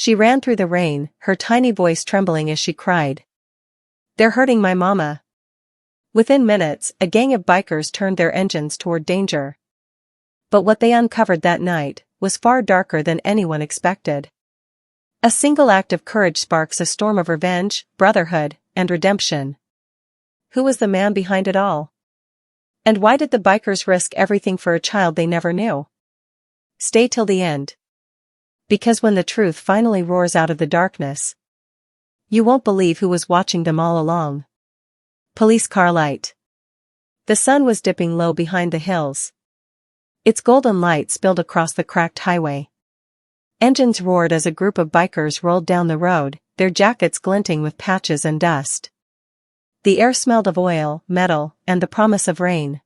She ran through the rain, her tiny voice trembling as she cried. "They're hurting my mama." Within minutes, a gang of bikers turned their engines toward danger. But what they uncovered that night was far darker than anyone expected. A single act of courage sparks a storm of revenge, brotherhood, and redemption. Who was the man behind it all? And why did the bikers risk everything for a child they never knew? Stay till the end. Because when the truth finally roars out of the darkness, you won't believe who was watching them all along. Police car light. The sun was dipping low behind the hills. Its golden light spilled across the cracked highway. Engines roared as a group of bikers rolled down the road, their jackets glinting with patches and dust. The air smelled of oil, metal, and the promise of rain.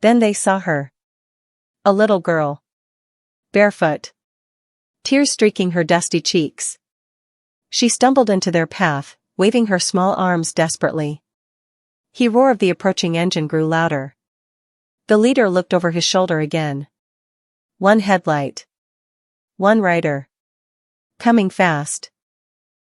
Then they saw her. A little girl. Barefoot. Tears streaking her dusty cheeks. She stumbled into their path, waving her small arms desperately. The roar of the approaching engine grew louder. The leader looked over his shoulder again. One headlight. One rider. Coming fast.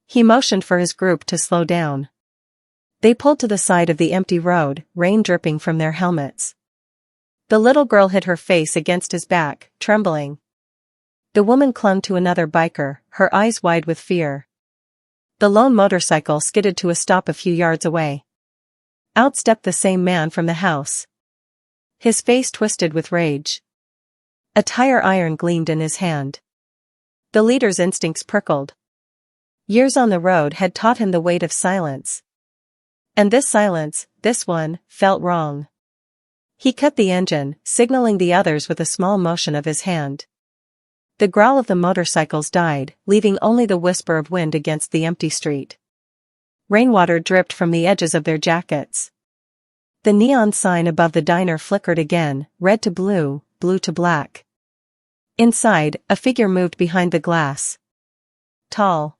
He motioned for his group to slow down. They pulled to the side of the empty road, rain dripping from their helmets. The little girl hid her face against his back, trembling. The woman clung to another biker, her eyes wide with fear. The lone motorcycle skidded to a stop a few yards away. Out stepped the same man from the house. His face twisted with rage. A tire iron gleamed in his hand. The leader's instincts prickled. Years on the road had taught him the weight of silence. And this silence, this one, felt wrong. He cut the engine, signaling the others with a small motion of his hand. The growl of the motorcycles died, leaving only the whisper of wind against the empty street. Rainwater dripped from the edges of their jackets. The neon sign above the diner flickered again, red to blue, blue to black. Inside, a figure moved behind the glass. Tall.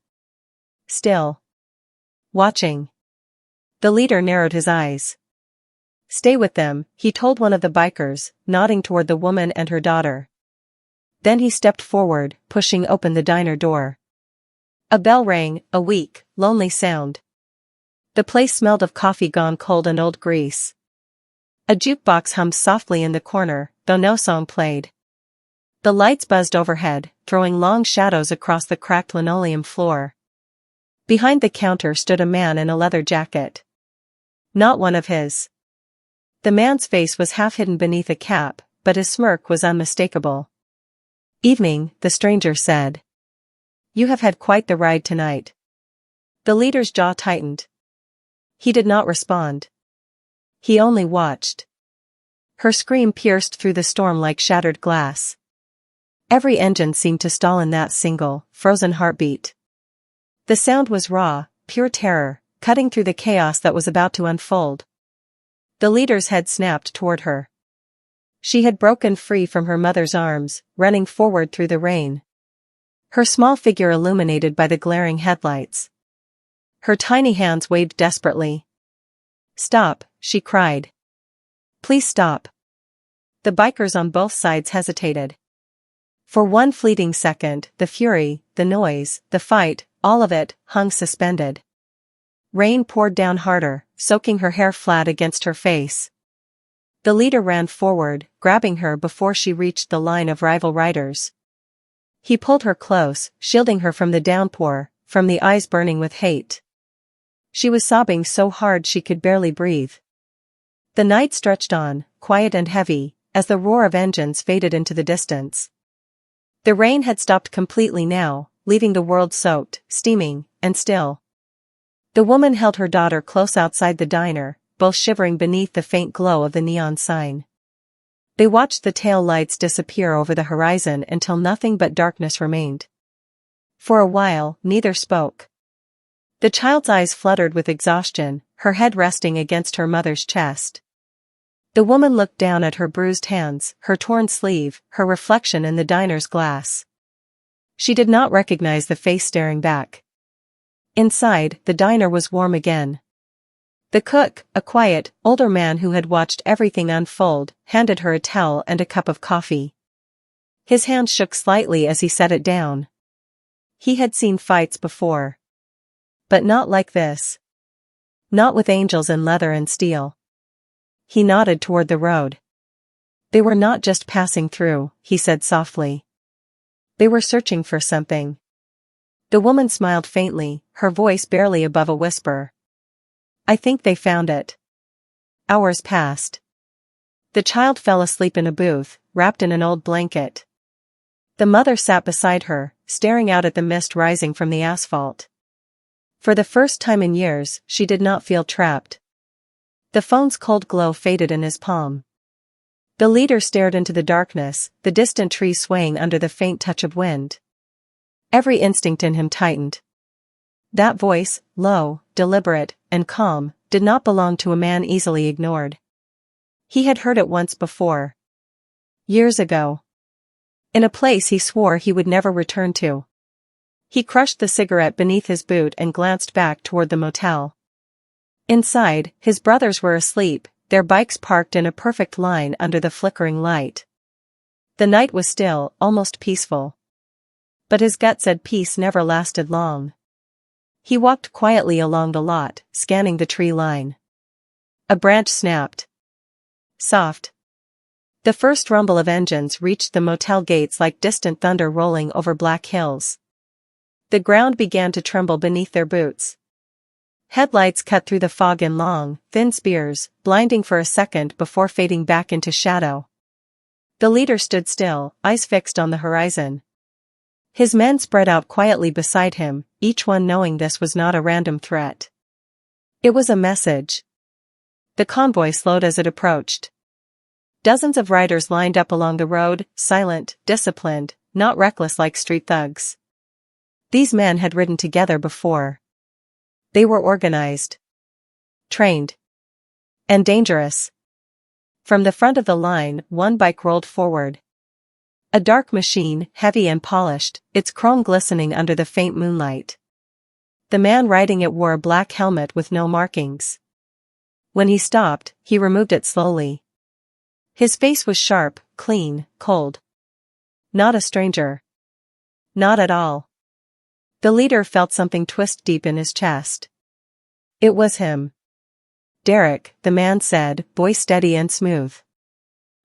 Still. Watching. The leader narrowed his eyes. "Stay with them," he told one of the bikers, nodding toward the woman and her daughter. Then he stepped forward, pushing open the diner door. A bell rang, a weak, lonely sound. The place smelled of coffee gone cold and old grease. A jukebox hummed softly in the corner, though no song played. The lights buzzed overhead, throwing long shadows across the cracked linoleum floor. Behind the counter stood a man in a leather jacket. Not one of his. The man's face was half hidden beneath a cap, but his smirk was unmistakable. "Evening," the stranger said. "You have had quite the ride tonight." The leader's jaw tightened. He did not respond. He only watched. Her scream pierced through the storm like shattered glass. Every engine seemed to stall in that single, frozen heartbeat. The sound was raw, pure terror, cutting through the chaos that was about to unfold. The leader's head snapped toward her. She had broken free from her mother's arms, running forward through the rain. Her small figure illuminated by the glaring headlights. Her tiny hands waved desperately. "Stop," she cried. "Please stop." The bikers on both sides hesitated. For one fleeting second, the fury, the noise, the fight, all of it, hung suspended. Rain poured down harder, soaking her hair flat against her face. The leader ran forward, grabbing her before she reached the line of rival riders. He pulled her close, shielding her from the downpour, from the eyes burning with hate. She was sobbing so hard she could barely breathe. The night stretched on, quiet and heavy, as the roar of engines faded into the distance. The rain had stopped completely now, leaving the world soaked, steaming, and still. The woman held her daughter close outside the diner, both shivering beneath the faint glow of the neon sign. They watched the tail lights disappear over the horizon until nothing but darkness remained. For a while, neither spoke. The child's eyes fluttered with exhaustion, her head resting against her mother's chest. The woman looked down at her bruised hands, her torn sleeve, her reflection in the diner's glass. She did not recognize the face staring back. Inside, the diner was warm again. The cook, a quiet, older man who had watched everything unfold, handed her a towel and a cup of coffee. His hand shook slightly as he set it down. He had seen fights before. But not like this. Not with angels in leather and steel. He nodded toward the road. They were not just passing through, he said softly. They were searching for something. The woman smiled faintly, her voice barely above a whisper. I think they found it. Hours passed. The child fell asleep in a booth, wrapped in an old blanket. The mother sat beside her, staring out at the mist rising from the asphalt. For the first time in years, she did not feel trapped. The phone's cold glow faded in his palm. The leader stared into the darkness, the distant trees swaying under the faint touch of wind. Every instinct in him tightened. That voice, low, deliberate, and calm, did not belong to a man easily ignored. He had heard it once before. Years ago. In a place he swore he would never return to. He crushed the cigarette beneath his boot and glanced back toward the motel. Inside, his brothers were asleep, their bikes parked in a perfect line under the flickering light. The night was still, almost peaceful. But his gut said peace never lasted long. He walked quietly along the lot, scanning the tree line. A branch snapped. Soft. The first rumble of engines reached the motel gates like distant thunder rolling over black hills. The ground began to tremble beneath their boots. Headlights cut through the fog in long, thin spears, blinding for a second before fading back into shadow. The leader stood still, eyes fixed on the horizon. His men spread out quietly beside him, each one knowing this was not a random threat. It was a message. The convoy slowed as it approached. Dozens of riders lined up along the road, silent, disciplined, not reckless like street thugs. These men had ridden together before. They were organized, trained, and dangerous. From the front of the line, one bike rolled forward. A dark machine, heavy and polished, its chrome glistening under the faint moonlight. The man riding it wore a black helmet with no markings. When he stopped, he removed it slowly. His face was sharp, clean, cold. Not a stranger. Not at all. The leader felt something twist deep in his chest. It was him. Derek, the man said, voice steady and smooth.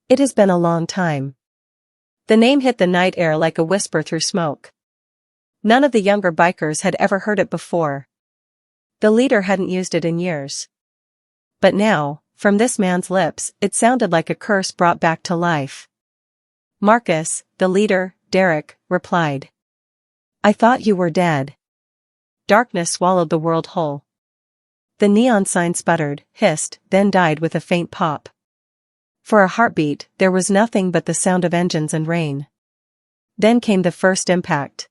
It has been a long time. The name hit the night air like a whisper through smoke. None of the younger bikers had ever heard it before. The leader hadn't used it in years. But now, from this man's lips, it sounded like a curse brought back to life. Marcus, the leader, Derek, replied. I thought you were dead. Darkness swallowed the world whole. The neon sign sputtered, hissed, then died with a faint pop. For a heartbeat, there was nothing but the sound of engines and rain. Then came the first impact.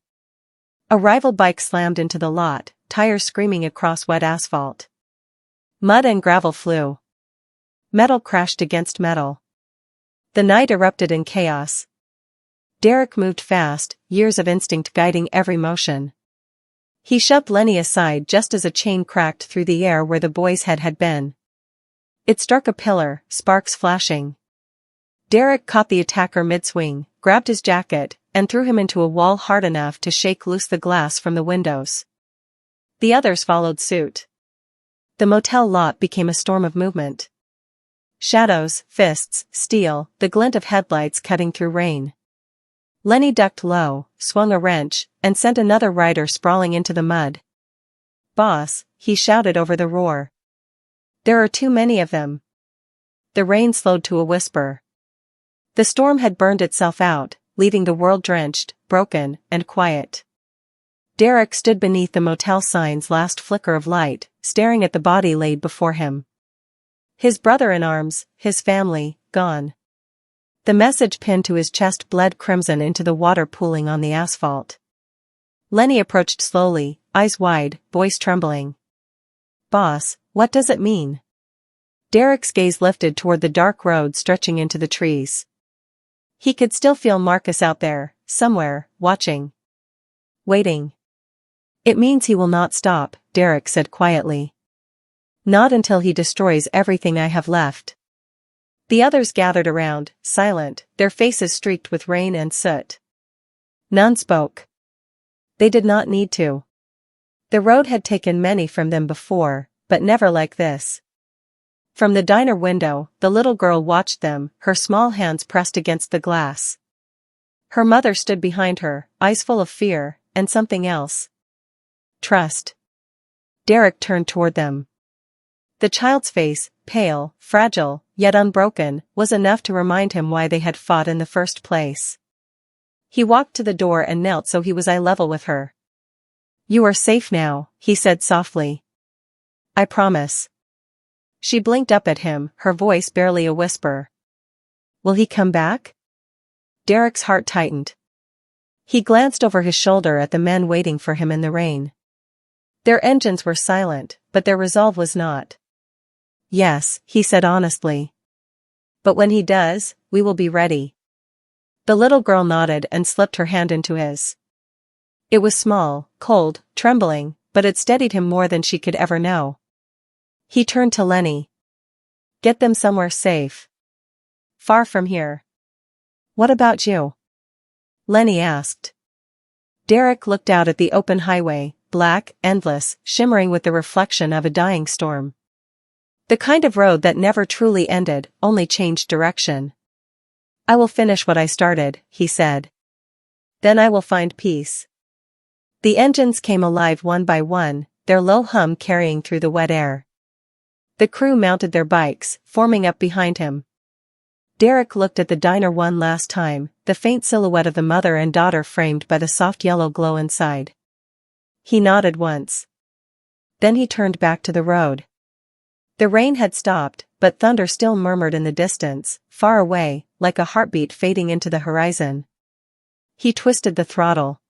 A rival bike slammed into the lot, tires screaming across wet asphalt. Mud and gravel flew. Metal crashed against metal. The night erupted in chaos. Derek moved fast, years of instinct guiding every motion. He shoved Lenny aside just as a chain cracked through the air where the boy's head had been. It struck a pillar, sparks flashing. Derek caught the attacker mid-swing, grabbed his jacket, and threw him into a wall hard enough to shake loose the glass from the windows. The others followed suit. The motel lot became a storm of movement. Shadows, fists, steel, the glint of headlights cutting through rain. Lenny ducked low, swung a wrench, and sent another rider sprawling into the mud. Boss, he shouted over the roar. There are too many of them. The rain slowed to a whisper. The storm had burned itself out, leaving the world drenched, broken, and quiet. Derek stood beneath the motel sign's last flicker of light, staring at the body laid before him. His brother in arms, his family, gone. The message pinned to his chest bled crimson into the water pooling on the asphalt. Lenny approached slowly, eyes wide, voice trembling. Boss, what does it mean? Derek's gaze lifted toward the dark road stretching into the trees. He could still feel Marcus out there, somewhere, watching. Waiting. It means he will not stop, Derek said quietly. Not until he destroys everything I have left. The others gathered around, silent, their faces streaked with rain and soot. None spoke. They did not need to. The road had taken many from them before, but never like this. From the diner window, the little girl watched them, her small hands pressed against the glass. Her mother stood behind her, eyes full of fear, and something else. Trust. Derek turned toward them. The child's face, pale, fragile, yet unbroken, was enough to remind him why they had fought in the first place. He walked to the door and knelt so he was eye level with her. "You are safe now," he said softly. "I promise." She blinked up at him, her voice barely a whisper. "Will he come back?" Derek's heart tightened. He glanced over his shoulder at the men waiting for him in the rain. Their engines were silent, but their resolve was not. "Yes," he said honestly. "But when he does, we will be ready." The little girl nodded and slipped her hand into his. It was small, cold, trembling, but it steadied him more than she could ever know. He turned to Lenny. "Get them somewhere safe. Far from here." "What about you?" Lenny asked. Derek looked out at the open highway, black, endless, shimmering with the reflection of a dying storm. The kind of road that never truly ended, only changed direction. "I will finish what I started," he said. "Then I will find peace." The engines came alive one by one, their low hum carrying through the wet air. The crew mounted their bikes, forming up behind him. Derek looked at the diner one last time, the faint silhouette of the mother and daughter framed by the soft yellow glow inside. He nodded once. Then he turned back to the road. The rain had stopped, but thunder still murmured in the distance, far away, like a heartbeat fading into the horizon. He twisted the throttle.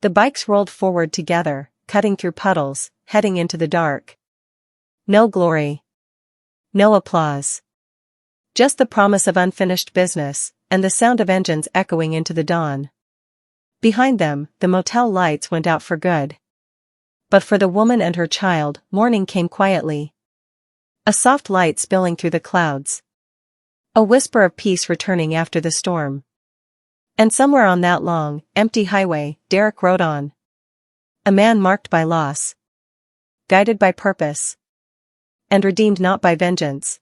The bikes rolled forward together, cutting through puddles, heading into the dark. No glory. No applause. Just the promise of unfinished business, and the sound of engines echoing into the dawn. Behind them, the motel lights went out for good. But for the woman and her child, morning came quietly. A soft light spilling through the clouds. A whisper of peace returning after the storm. And somewhere on that long, empty highway, Derek rode on. A man marked by loss. Guided by purpose. And redeemed not by vengeance.